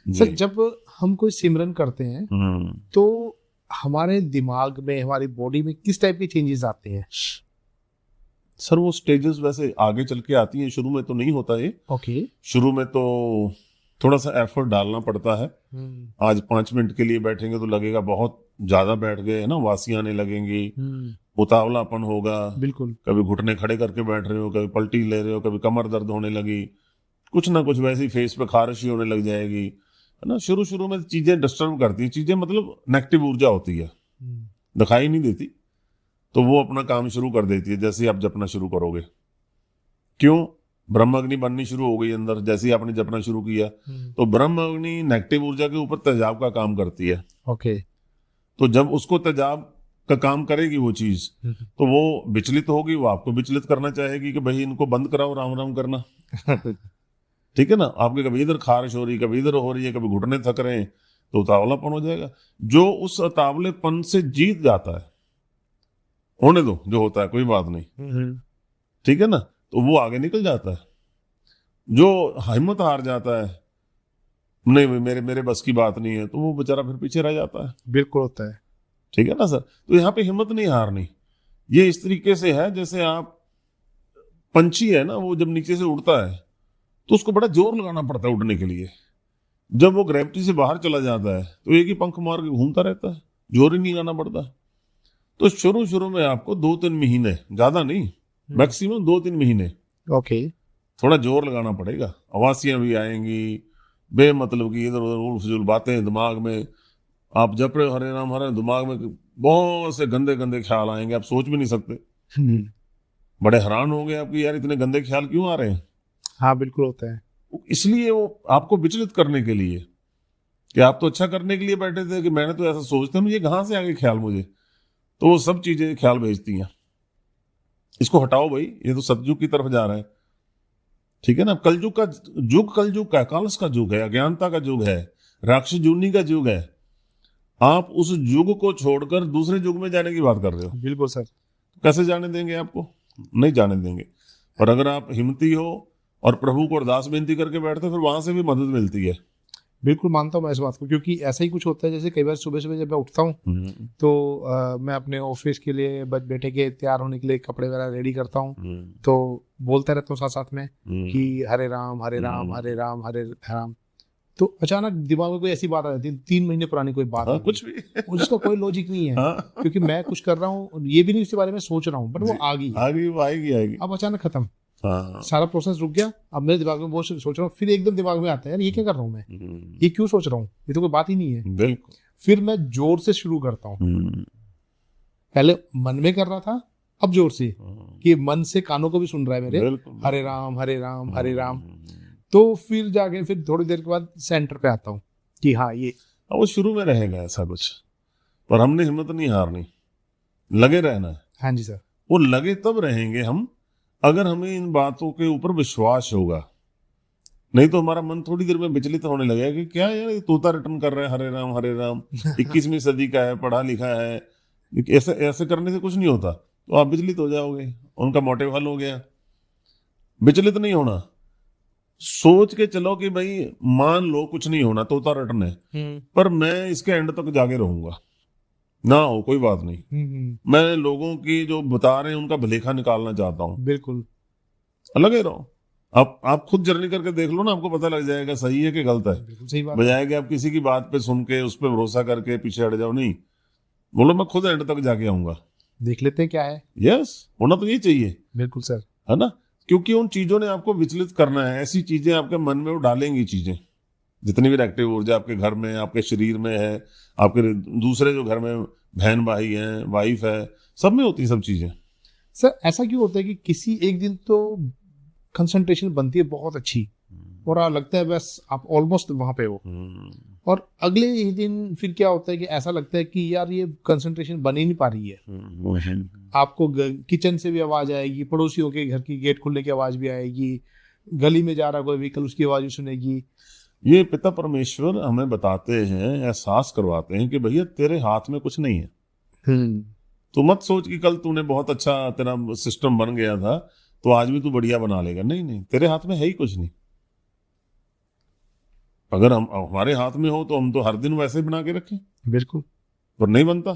Sir जब हम कोई सिमरन करते हैं हम्म। तो हमारे दिमाग में, हमारी बॉडी में किस टाइप के चेंजेस आते हैं? सर वो स्टेजेस वैसे आगे चल के आती हैं, शुरू में तो नहीं होता ये। ओके। शुरू में तो थोड़ा सा एफर्ट डालना पड़ता है। आज 5 मिनट के लिए बैठेंगे तो लगेगा बहुत ज्यादा बैठ गए, है ना, वासी आने लगेंगी, उतावलापन होगा, बिल्कुल। कभी घुटने खड़े करके बैठ रहे हो, कभी पलटी ले रहे हो, कभी कमर दर्द होने लगी, कुछ ना कुछ वैसी फेस पे खारिशी होने लग जाएगी, है ना। शुरू शुरू में चीजें डिस्टर्ब करती हैं, चीजें मतलब नेगेटिव ऊर्जा होती है, दिखाई नहीं देती, तो वो अपना काम शुरू कर देती है। जैसे ही आप जपना शुरू करोगे, क्यों, ब्रह्म अग्नि बननी शुरू हो गई अंदर, जैसे ही आपने जपना शुरू किया तो ब्रह्म अग्नि नेगेटिव ऊर्जा के ऊपर तेजाब का काम करती है। ओके। तो जब उसको तेजाब का काम करेगी वो चीज, तो वो विचलित होगी, वो आपको विचलित करना चाहेगी कि भाई इनको बंद कराओ राम राम करना। ठीक है ना, आपके कभी इधर खारिश हो रही, कभी इधर हो रही है, कभी घुटने थक रहे हैं, तो उतावलापन हो जाएगा। जो उस उतावलेपन से जीत जाता है, होने दो, जो होता है कोई बात नहीं, ठीक है ना, तो वो आगे निकल जाता है। जो हिम्मत हार जाता है, नहीं भाई मेरे मेरे बस की बात नहीं है, तो वो बेचारा फिर पीछे रह जाता है। बिल्कुल होता है। ठीक है ना सर, तो यहाँ पे हिम्मत नहीं हारनी। ये इस तरीके से है जैसे आप, पंछी है ना, वो जब नीचे से उड़ता है तो उसको बड़ा जोर लगाना पड़ता है उड़ने के लिए। जब वो ग्रेविटी से बाहर चला जाता है तो एक ही पंख मार के घूमता रहता है, जोर ही नहीं लगाना पड़ता। तो शुरू शुरू में आपको 2-3 महीने, ज्यादा नहीं, मैक्सिमम 2-3 महीने ओके। थोड़ा जोर लगाना पड़ेगा। आवासियां भी आएंगी, बेमतलब की इधर उधर उल्ट फजूल बातें दिमाग में, आप जप रहे हो हरे राम हरे, दिमाग में बहुत से गंदे गंदे ख्याल आएंगे, आप सोच भी नहीं सकते। बड़े हैरान होंगे आपकी, यार इतने गंदे ख्याल क्यों आ रहे हैं। हाँ बिल्कुल होता है। इसलिए वो आपको विचलित करने के लिए, कि आप तो अच्छा करने के लिए बैठे थे, कि मैंने तो ऐसा सोचता हूँ, ये कहाँ से आ गए ख्याल मुझे, तो वो सब चीजें ख्याल भेजती हैं, इसको हटाओ भाई, ये तो सतयुग की तरफ जा रहा है। ठीक है ना, कलयुग का युग, कलयुग का कालस का युग है, अज्ञानता का युग है, राक्षस जूनी का युग है। आप उस युग को छोड़कर दूसरे युग में जाने की बात कर रहे हो। बिल्कुल सर। कैसे जाने देंगे आपको, नहीं जाने देंगे। और अगर आप हिम्मती हो और प्रभु को अरदास बेनती करके बैठते हो, फिर वहां से भी मदद मिलती है। बिल्कुल मानता हूँ मैं इस बात को, क्योंकि ऐसा ही कुछ होता है। जैसे कई बार सुबह सुबह जब मैं उठता हूँ तो मैं अपने ऑफिस के लिए, बेटे के तैयार होने के लिए कपड़े वगैरह रेडी करता हूँ, तो बोलता रहता हूँ साथ साथ में कि हरे राम हरे राम हरे राम हरे राम। तो अचानक दिमाग में कोई ऐसी बात आ जाती है, 3 महीने पुरानी कोई बात, हाँ, कुछ भी और जिसका कोई लॉजिक नहीं है। हाँ। क्योंकि मैं कुछ कर रहा हूँ, ये भी नहीं उसके बारे में सोच रहा हूँ, बट वो आ गई, वो आएगी आएगी। अब अचानक खत्म, हाँ। सारा प्रोसेस रुक गया। अब मेरे दिमाग में बहुत सोच रहा हूँ, फिर एकदम दिमाग में आता है यार ये क्या कर रहा हूँ मैं, ये क्यों सोच रहा हूँ, ये तो कोई बात ही नहीं है। बिल्कुल। फिर मैं जोर से शुरू करता हूँ। पहले मन में कर रहा था, अब जोर से, कि मन से कानों को भी सुन रहा है मेरे, हरे राम हरे राम हरे राम। तो फिर जाके फिर थोड़ी देर के बाद सेंटर पे आता हूँ कि हाँ ये, वो शुरू में रहेगा ऐसा कुछ, पर हमने हिम्मत नहीं हारनी, लगे रहना है। हाँ जी सर। वो लगे तब रहेंगे हम, अगर हमें इन बातों के ऊपर विश्वास होगा। नहीं तो हमारा मन थोड़ी देर में विचलित होने लगेगा कि क्या यार ये तोता रिटर्न कर रहा है हरे राम 21वीं सदी का है, पढ़ा लिखा है, ऐसे ऐसे करने से कुछ नहीं होता। तो आप विचलित हो जाओगे, उनका मोटिव हल हो गया। विचलित नहीं होना, सोच के चलो कि भाई मान लो कुछ नहीं होना, तोता रिटर्न है, पर मैं इसके एंड तक जागे रहूंगा, ना हो कोई बात नहीं, मैं लोगों की जो बता रहे हैं उनका भलेखा निकालना चाहता हूँ। बिल्कुल अलग रहो। आप खुद जर्नी करके देख लो ना, आपको पता लग जाएगा सही है कि गलत है। सही बात, बजाय कि आप किसी की बात पे सुन के उस पर भरोसा करके पीछे हट जाओ, नहीं, बोलो मैं खुद एंड तक जाके आऊंगा, देख लेते हैं क्या है। यस, होना तो ये चाहिए। बिल्कुल सर। है ना, क्योंकि उन चीजों ने आपको विचलित करना है, ऐसी चीजें आपके मन में वो डालेंगी चीजें, जितनी भी एक्टिव ऊर्जा आपके घर में, आपके शरीर में है, आपके दूसरे जो घर में बहन भाई हैं, वाइफ है, सब में होती सब चीजें। सर ऐसा क्यों होता है कि किसी एक दिन तो कंसंट्रेशन बनती है बहुत अच्छी, और लगता है बस आप ऑलमोस्ट वहां पे हो, और अगले ही दिन फिर क्या होता है कि ऐसा लगता है कि यार ये कंसंट्रेशन बन ही नहीं पा रही है। आपको किचन से भी आवाज आएगी, पड़ोसियों के घर की गेट खुलने की आवाज भी आएगी, गली में जा रहा कोई व्हीकल उसकी आवाज भी सुनेगी। ये पिता परमेश्वर हमें बताते हैं, एहसास करवाते हैं कि भैया तेरे हाथ में कुछ नहीं है। तो मत सोच कि कल तूने बहुत अच्छा तेरा सिस्टम बन गया था तो आज भी तू बढ़िया बना लेगा, नहीं नहीं, तेरे हाथ में है ही कुछ नहीं। अगर हम हमारे हाथ में हो तो हम तो हर दिन वैसे ही बना के रखें, बिल्कुल। पर नहीं बनता।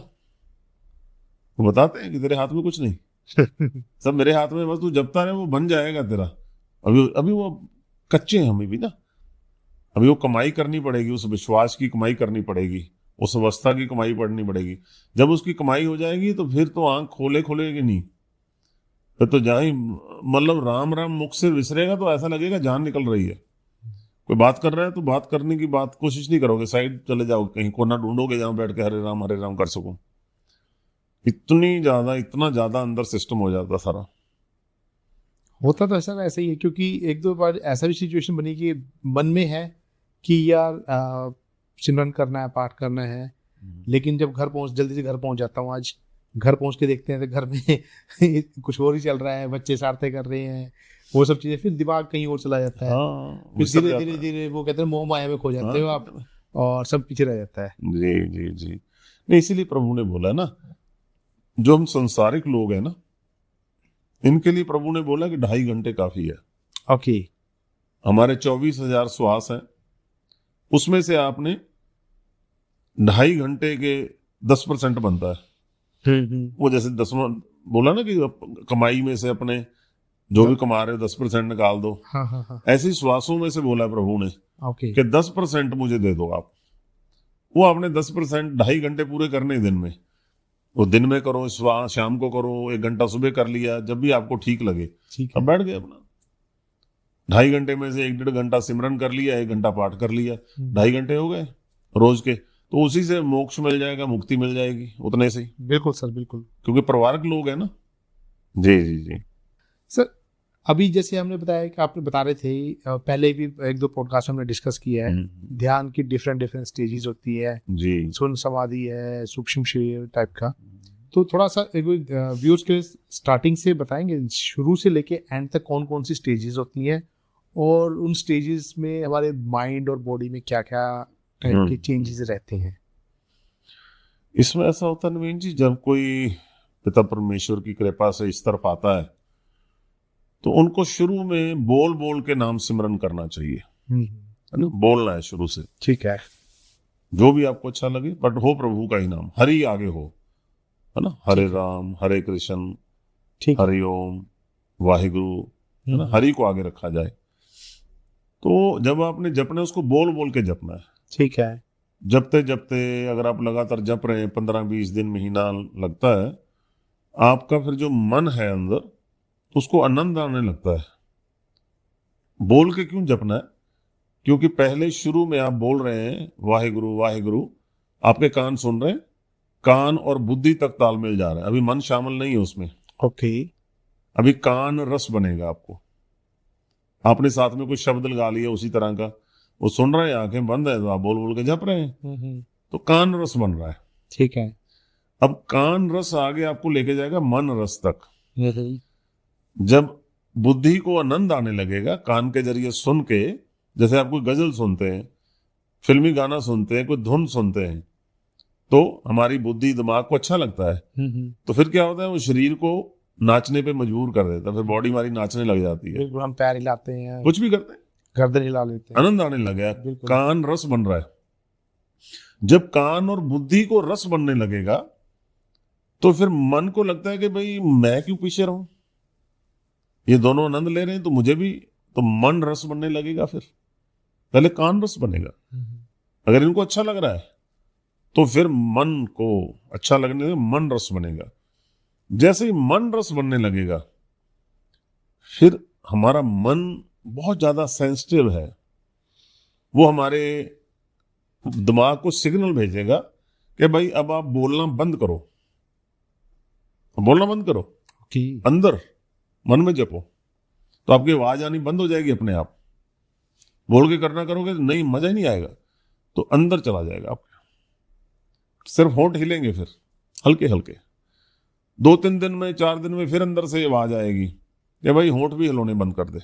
वो बताते हैं कि तेरे हाथ में कुछ नहीं, सब मेरे हाथ में, बस तू जपता रहे वो बन जाएगा तेरा। अभी अभी वो कच्चे हैं हमें भी ना, अभी वो कमाई करनी पड़ेगी, उस विश्वास की कमाई करनी पड़ेगी, उस अवस्था की कमाई पड़नी पड़ेगी। जब उसकी कमाई हो जाएगी तो फिर तो आंख खोलेगी नहीं, फिर तो जहाँ ही मतलब राम राम मुख से विसरेगा तो ऐसा लगेगा जान निकल रही है। कोई बात कर रहा है तो बात करने की बात कोशिश नहीं करोगे, साइड चले जाओगे, कहीं कोना ढूंढोगे जहां बैठ के हरे राम कर सको। इतना ज्यादा अंदर सिस्टम हो जाता सारा। होता तो ऐसा ही है, क्योंकि एक दो बार ऐसा भी सिचुएशन बनी कि मन में है कि यार सिमरन करना है, पाठ करना है, लेकिन जब जल्दी से घर पहुंच जाता हूँ। आज घर पहुंच के देखते हैं तो घर में कुछ और ही चल रहा है, बच्चे शरारतें कर रहे हैं, वो सब चीजें, फिर दिमाग कहीं और चला जाता है। हाँ, फिर धीरे धीरे धीरे वो कहते हैं मोह माया में खो जाते हो आप, और सब पीछे रह जाता है। जी जी जी। नहीं, इसीलिए प्रभु ने बोला ना, जो हम संसारिक लोग हैं ना, इनके लिए प्रभु ने बोला कि 2.5 घंटे काफी है। ओके। हमारे 24,000 श्वास हैं, उसमें से आपने 2.5 घंटे के 10% बनता है। वो जैसे 10 बोला ना कि कमाई में से अपने जो भी कमा रहे हो 10% निकाल दो। हाँ हाँ हाँ। ऐसी श्वासों में से बोला प्रभु ने ओके। कि 10% मुझे दे दो आप। वो आपने 10% 2.5 घंटे पूरे करने दिन में, वो दिन में करो, शाम को करो, 1 घंटा सुबह कर लिया, जब भी आपको ठीक लगे। ठीक अब बैठ गए अपना 2.5 घंटे में से 1-1.5 घंटा सिमरन कर लिया, 1 घंटा पाठ कर लिया, 2.5 घंटे हो गए रोज के। तो उसी से मोक्ष मिल जाएगा, मुक्ति मिल जाएगी उतने से ही। बिल्कुल सर, बिल्कुल। क्योंकि परिवारक लोग हैं ना। जी जी जी सर, अभी जैसे हमने बताया कि आपने बता रहे थे, पहले भी 1-2 पॉडकास्ट हमने डिस्कस किया है, ध्यान की डिफरेंट स्टेजेस होती है जी। शून्य समाधि है, सूक्ष्म शरीर टाइप का। तो थोड़ा सा व्यूअर्स के स्टार्टिंग से बताएंगे, शुरू से लेके एंड तक कौन कौन सी स्टेजेस होती हैं, और उन स्टेजेस में हमारे माइंड और बॉडी में क्या क्या टाइप के चेंजेस रहते हैं। इसमें ऐसा होता है नवीन जी, जब कोई पिता परमेश्वर की कृपा से इस तरफ आता है तो उनको शुरू में बोल बोल के नाम सिमरन करना चाहिए, है ना। बोलना है शुरू से, ठीक है। जो भी आपको अच्छा लगे, बट हो प्रभु का ही नाम, हरि आगे हो, है ना। हरे राम, हरे कृष्ण, हरि ओम, वाहिगुरु, है ना, हरि को आगे रखा जाए। तो जब आपने जपना है उसको बोल बोल के जपना है। ठीक है। जपते जपते अगर आप लगातार जप रहे हैं, 15-20 दिन, महीना लगता है, आपका फिर जो मन है अंदर उसको आनंद आने लगता है। बोल के क्यों जपना है? क्योंकि पहले शुरू में आप बोल रहे हैं वाहिगुरु वाहिगुरु, आपके कान सुन रहे हैं, कान और बुद्धि तक तालमेल जा रहा है, अभी मन शामिल नहीं है उसमें। ओके। अभी कान रस बनेगा आपको, आपने साथ में कुछ शब्द लगा लिया उसी तरह का, वो सुन रहे हैं, आंखें बंद है तो आप बोल बोल के जप रहे हैं, तो कान रस बन रहा है। ठीक है। अब कान रस आगे आपको लेके जाएगा मन रस तक। जब बुद्धि को आनंद आने लगेगा कान के जरिए सुन के, जैसे आप कोई गजल सुनते हैं, फिल्मी गाना सुनते हैं, कोई धुन सुनते हैं, तो हमारी बुद्धि दिमाग को अच्छा लगता है, तो फिर क्या होता है, वो शरीर को नाचने पे मजबूर कर देता है, फिर बॉडी हमारी नाचने लग जाती है। बिल्कुल, हम पैर हिलाते हैं, कुछ भी करते हैं, गर्दन हिला लेते हैं, आनंद आने लगे, कान रस बन रहा है। जब कान और बुद्धि को रस बनने लगेगा तो फिर मन को लगता है कि भाई मैं क्यों पीछे रहूं, ये दोनों आनंद ले रहे हैं तो मुझे भी, तो मन रस बनने लगेगा। फिर पहले कान रस बनेगा, अगर इनको अच्छा लग रहा है तो फिर मन को अच्छा लगने से मन रस बनेगा। जैसे ही मन रस बनने लगेगा, फिर हमारा मन बहुत ज्यादा सेंसिटिव है, वो हमारे दिमाग को सिग्नल भेजेगा कि भाई अब आप बोलना बंद करो, बोलना बंद करो, अंदर मन में जपो, तो आपकी आवाज आनी बंद हो जाएगी अपने आप। बोल के करना करोगे तो नहीं, मजा ही नहीं आएगा, तो अंदर चला जाएगा आपके, सिर्फ होंठ हिलेंगे, फिर हल्के हल्के 2-3 दिन में, 4 दिन में फिर अंदर से आवाज आएगी कि भाई होंठ भी हिलोने बंद कर दे।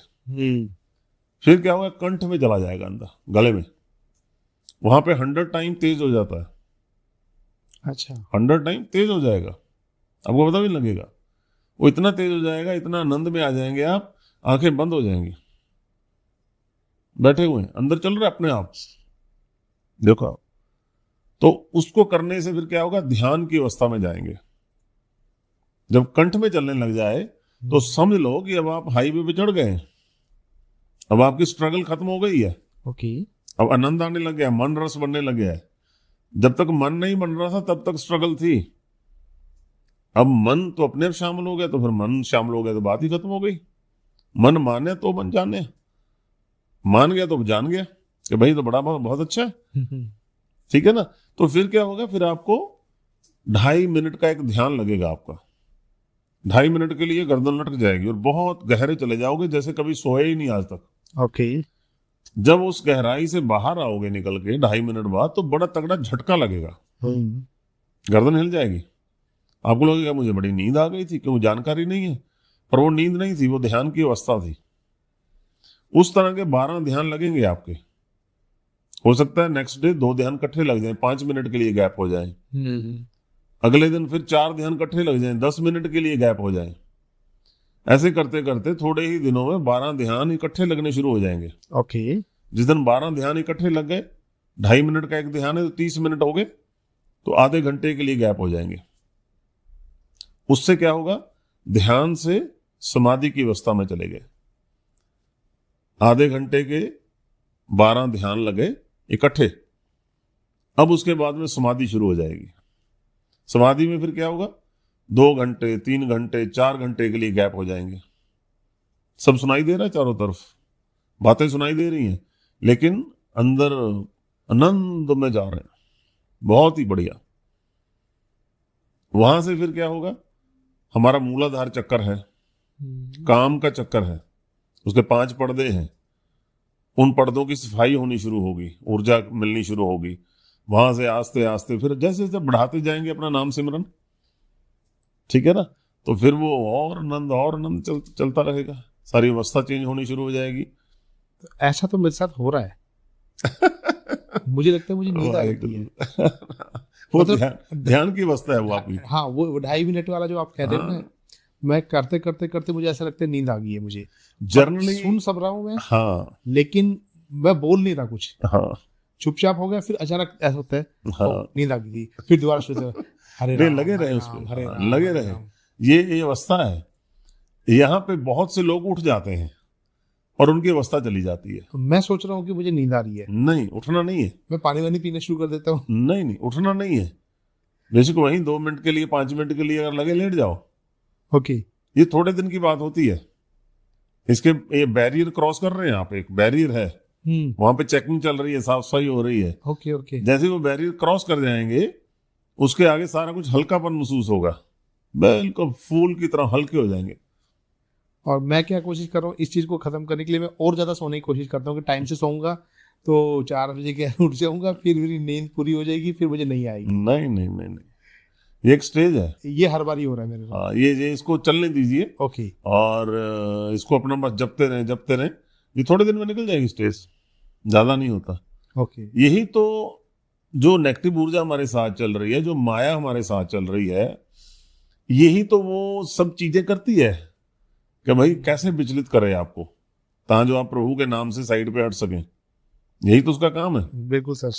फिर क्या होगा, कंठ में चला जाएगा, अंदर गले में, वहां पे 100 टाइम तेज हो जाता है। अच्छा, 100 टाइम तेज हो जाएगा, आपको पता भी नहीं लगेगा, वो इतना तेज हो जाएगा, इतना आनंद में आ जाएंगे आप, आंखें बंद हो जाएंगी, बैठे हुए हैं, अंदर चल रहा है अपने आप, देखो आप। तो उसको करने से फिर क्या होगा, ध्यान की अवस्था में जाएंगे। जब कंठ में चलने लग जाए तो समझ लो कि अब आप हाईवे पे चढ़ गए हैं, अब आपकी स्ट्रगल खत्म हो गई है, ओके। अब आनंद आने लग गया, मन रस बनने लग गया है। जब तक मन नहीं बन रहा था तब तक स्ट्रगल थी, अब मन तो अपने आप शामिल हो गया, तो फिर मन शामिल हो गया तो बात ही खत्म हो गई। मन माने तो मन जाने, मान गया तो जान गया कि भाई तो बड़ा बहुत अच्छा है, ठीक है ना। तो फिर क्या होगा, फिर आपको 2.5 मिनट का एक ध्यान लगेगा आपका। 2.5 मिनट के लिए गर्दन लटक जाएगी और बहुत गहरे चले जाओगे, जैसे कभी सोए ही नहीं आज तक। ओके। जब उस गहराई से बाहर आओगे निकल के 2.5 मिनट बाद, तो बड़ा तगड़ा झटका लगेगा, गर्दन हिल जाएगी, आपको लगेगा मुझे बड़ी नींद आ गई थी, क्यों जानकारी नहीं है। पर वो नींद नहीं थी, वो ध्यान की अवस्था थी। उस तरह के 12 ध्यान लगेंगे आपके। हो सकता है नेक्स्ट डे 2 ध्यान इकट्ठे लग जाए, 5 मिनट के लिए गैप हो जाए, अगले दिन फिर 4 ध्यान इकट्ठे लग जाए, 10 मिनट के लिए गैप हो जाए। ऐसे करते करते थोड़े ही दिनों में 12 ध्यान इकट्ठे लगने शुरू हो जाएंगे। ओके। जिस दिन 12 ध्यान इकट्ठे लग गए, 2.5 मिनट का एक ध्यान है तो 30 मिनट हो गए, तो आधे घंटे के लिए गैप हो जाएंगे। उससे क्या होगा, ध्यान से समाधि की अवस्था में चले गए। आधे घंटे के 12 ध्यान लगे इकट्ठे, अब उसके बाद में समाधि शुरू हो जाएगी। समाधि में फिर क्या होगा, 2 घंटे 3 घंटे 4 घंटे के लिए गैप हो जाएंगे। सब सुनाई दे रहा है, चारों तरफ बातें सुनाई दे रही हैं, लेकिन अंदर आनंद में जा रहे हैं, बहुत ही बढ़िया। वहां से फिर क्या होगा, हमारा मूलाधार चक्कर है, काम का चक्कर है, उसके 5 पर्दे हैं, उन पर्दों की सफाई होनी शुरू होगी, ऊर्जा मिलनी शुरू होगी। वहां से आस्ते आस्ते फिर जैसे जैसे बढ़ाते जाएंगे अपना नाम सिमरन, ठीक है ना, तो फिर वो और आनंद चलता रहेगा, सारी अवस्था चेंज होनी शुरू हो जाएगी। तो ऐसा तो मेरे साथ हो रहा है। मुझे लगता है मुझे नींद आ जाती है। वो मतलब ध्यान की अवस्था है वो आपकी। हाँ, वो 2.5 मिनट वाला जो आप कह रहे हो ना, मैं करते करते करते मुझे ऐसा लगता है नींद आ गई है मुझे। जर्नली सुन सब रहा हूँ मैं, हाँ, लेकिन मैं बोल नहीं रहा कुछ, हाँ, चुपचाप हो गया। फिर अचानक ऐसा होता है, हाँ, नींद आ गई थी, फिर दोबारा शुरू से हरे नहीं, राम, लगे हरे रहे राम, उस पे, हरे हाँ, राम, लगे हरे रहे। राम। ये अवस्था है। यहाँ पे बहुत से लोग उठ जाते हैं और उनकी अवस्था चली जाती है। तो मैं सोच रहा हूँ कि मुझे नींद आ रही है, नहीं, उठना नहीं है। मैं पानी वानी पीना शुरू कर देता हूँ। नहीं, उठना नहीं है। बेशक वहीं 2 मिनट के लिए 5 मिनट के लिए अगर लगे, लेट जाओ। ओके। ये थोड़े दिन की बात होती है। इसके ये बैरियर क्रॉस कर रहे हैं आप, एक बैरियर है, वहां पे चेकिंग चल रही है, साफ सफाई हो रही है। Okay okay. जैसे वो बैरियर क्रॉस कर जाएंगे, उसके आगे सारा कुछ हल्कापन महसूस होगा, बिल्कुल फूल की तरह हल्के हो जाएंगे। और मैं क्या कोशिश कर रहा हूँ इस चीज को खत्म करने के लिए, मैं और ज्यादा सोने की कोशिश करता हूँ कि टाइम से सोऊंगा तो 4 बजे के उठ जाऊंगा, फिर मेरी नींद पूरी हो जाएगी, फिर मुझे नहीं आएगी। नहीं, ये एक स्टेज है। ये हर बार ही हो रहा है मेरे साथ। हाँ, ये इसको चलने दीजिए। ओके। और इसको अपना बस जपते रहे, ये थोड़े दिन में निकल जाएगी स्टेज, ज्यादा नहीं होता। ओके। यही तो जो नेगेटिव ऊर्जा हमारे साथ चल रही है, जो माया हमारे साथ चल रही है, यही तो वो सब चीजें करती है कि भाई कैसे विचलित करे आपको, ताकि जो आप प्रभु के नाम से साइड पे हट सकें। यही तो उसका काम है। बिल्कुल सर।